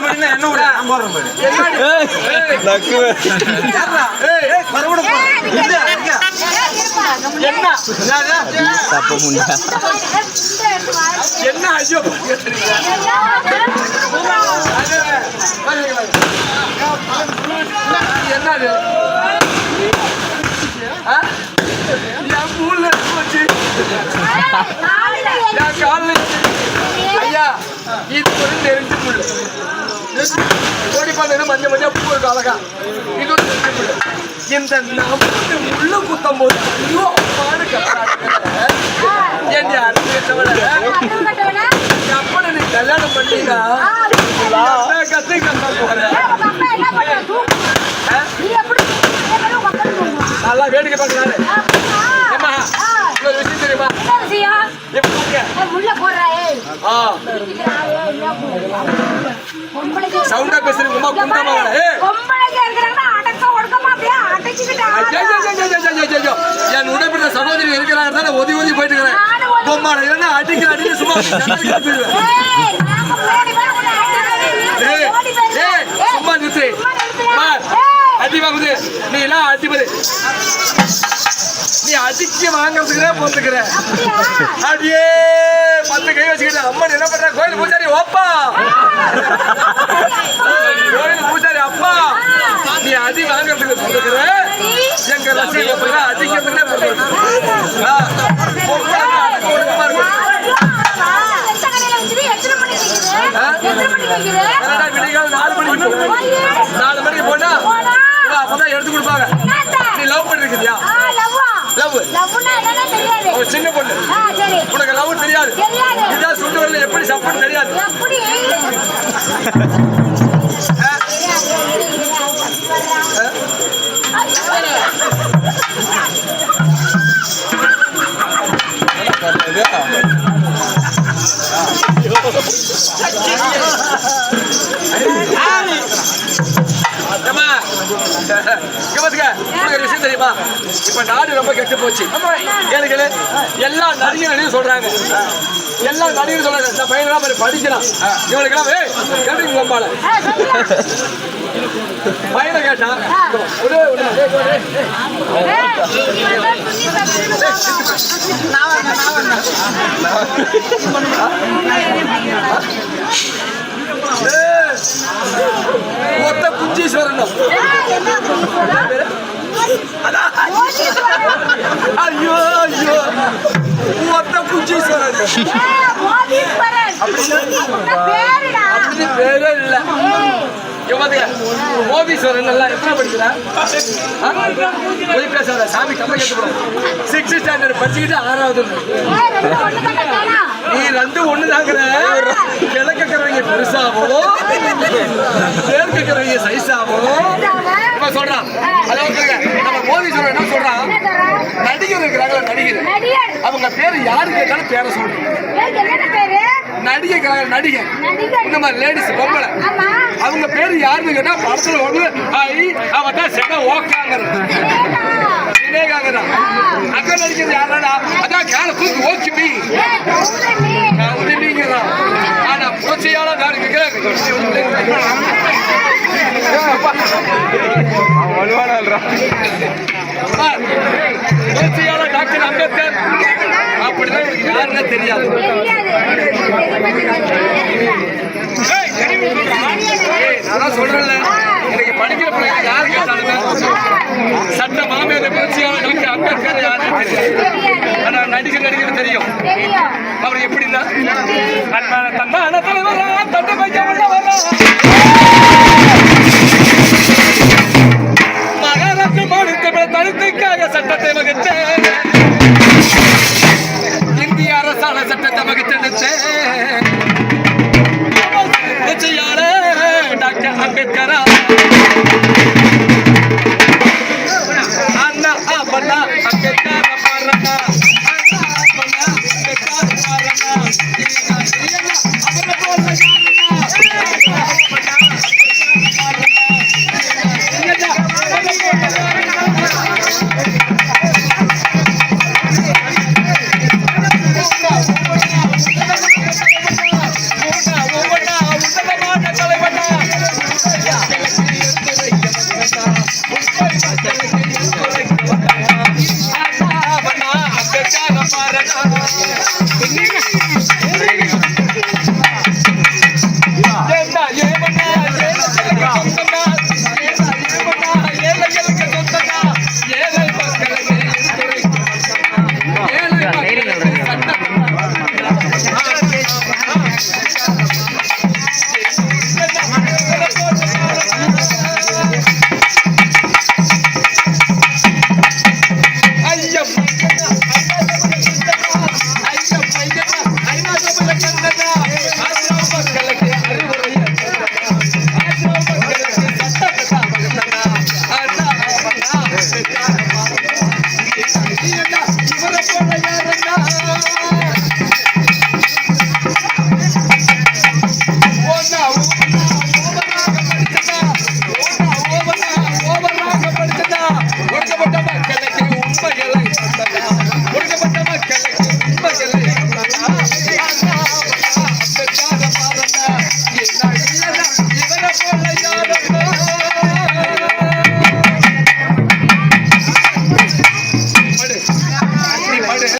போட்டீங்கன்னா என்ன விட நான் போடுறேன் பாரு. என்ன ஐயோ என்னது என் மூல போச்சு என் காலில் ஐயா இது ஒரு நெருஞ்சு முள்ளு ஓடி பார்த்தா மஞ்சள் மஞ்சள் பூ இருக்கு அழகா இது ஒரு நெருஞ்சு முள்ளு இந்த நமக்கு முள்ள குத்தும் போது ஐயோ பாடு என் அப்பனை நீ கல்யாணம் பண்ணீங்கன்னா கத்துக்கிட்டு போறேன் நல்லா வேடிக்கை பார்க்கறாரு. ஏமா ஒரு விஷயம் தெரியுமா? சவுண்டா பேசுறீங்கம்மா குண்டமா என் உடம்பில் சகோதரி இருக்கிறாங்க ஒதி ஒதி போயிட்டு இருக்கிறேன் பொம்மாட என்ன அடிக்கிற அடிக்க சும்மா சும்மா நிறுத்து அடி வாங்குது நீ எல்லாம் அடிப்பது நீ அடிக்க வாங்கறதுக்குறே போட்டுக்கிற அப்படியே 10 கை வச்சுக்கிட்டு அம்மன் என்ன பண்ற கோயில் பூசாரி ஓப்பா கோயில் பூசாரி அப்பா நீ அடி வாங்கறதுக்கு போட்டுக்கிற எங்க ரசிகை அடிக்கிறதுக்குனே விடிகால் 4 மணிக்கு போனா அப்பதான் எடுத்து கொடுப்பாங்க. நீ லவ் பண்ணிருக்கியா? லவ் சின்ன பொண்ணு உனக்கு லவ் தெரியாது இதான் சுண்டு வரல எப்படி சப்போர்ட் தெரியாது விஷயம் தெரியுமா? இப்ப நாடு ரொம்ப கெட்டு போச்சு. எல்லா நடிகர்களையும் சொல்றாங்க எல்லா நடிகரும் சொல்றாங்க இந்த பையனெல்லாம் படிக்கலாம் இவனுக்கெல்லாம் கேட்டுங்க அம்பால பையனை கேட்டா ஒத்த குஞ்சீஸ்வரன் ஐயோ ஐயோ ஒத்த குஞ்சீஸ்வரன் அப்படின்னு பேரே இல்ல மோதீஸ்வரன் எல்லாம் எத்தனை படிக்கிறா பேசாத சாமி கம்மி கட்டுப்படும் 6th ஸ்டாண்டர்ட் படிச்சுக்கிட்டு 6வது நீ 2 ஒண்ணுதாங்கிற கிழக்கிறவங்க பெருசாகவும் சேர்க்கிறவங்க சைஸாகவும் இப்ப சொல்றான். அதாவது நம்ம மோதீஸ்வரன் என்ன சொல்றான் நடிகர் இருக்கிறாங்களா நடிகர் அவங்க பேரு யாரு கேட்டாலும் பேரை சொல்றேன் நடிகை நடிகை இந்த மாதிரி லேடிஸ் பொம்பளை அவங்க பேரு யாருன்னு கேட்டா படத்துல வந்து அவன் தான் செக ஓக்காங்கிறான் அக்கா நடிக்கிறது யாரா அதான் கால தூக்கி ஓக்கி உதவிங்கிறான் ஆனா புரட்சியால புரட்சியால டாக்டர் அம்பேத்கர் அப்படிதான் யாருன்னு தெரியாது. நான் சொல்றேன்ல எனக்கு படிக்கிற பிள்ளைங்க யாரு கேட்டாலுமே சட்ட மாமேத புரட்சியாளர் டாக்டர் அம்பேத்கர் யாருன்னு தெரியும். ஆனா நடிகர் தெரியும். அவர் எப்படின்னா தன்மான தலைவரா தண்டை பைக்க உள்ளவரா மகாராஷ்டிர மாநிலத்தை தடுத்துக்காக சட்டத்தை வகுத்த இந்திய அரசாண சட்டத்தை வகுத்தெடுத்த டாக்டர் அம்பேத்கரா அண்ணா அப்பண்ணா அம்பேத்கர் தலைவனா தாக்கப்பட்ட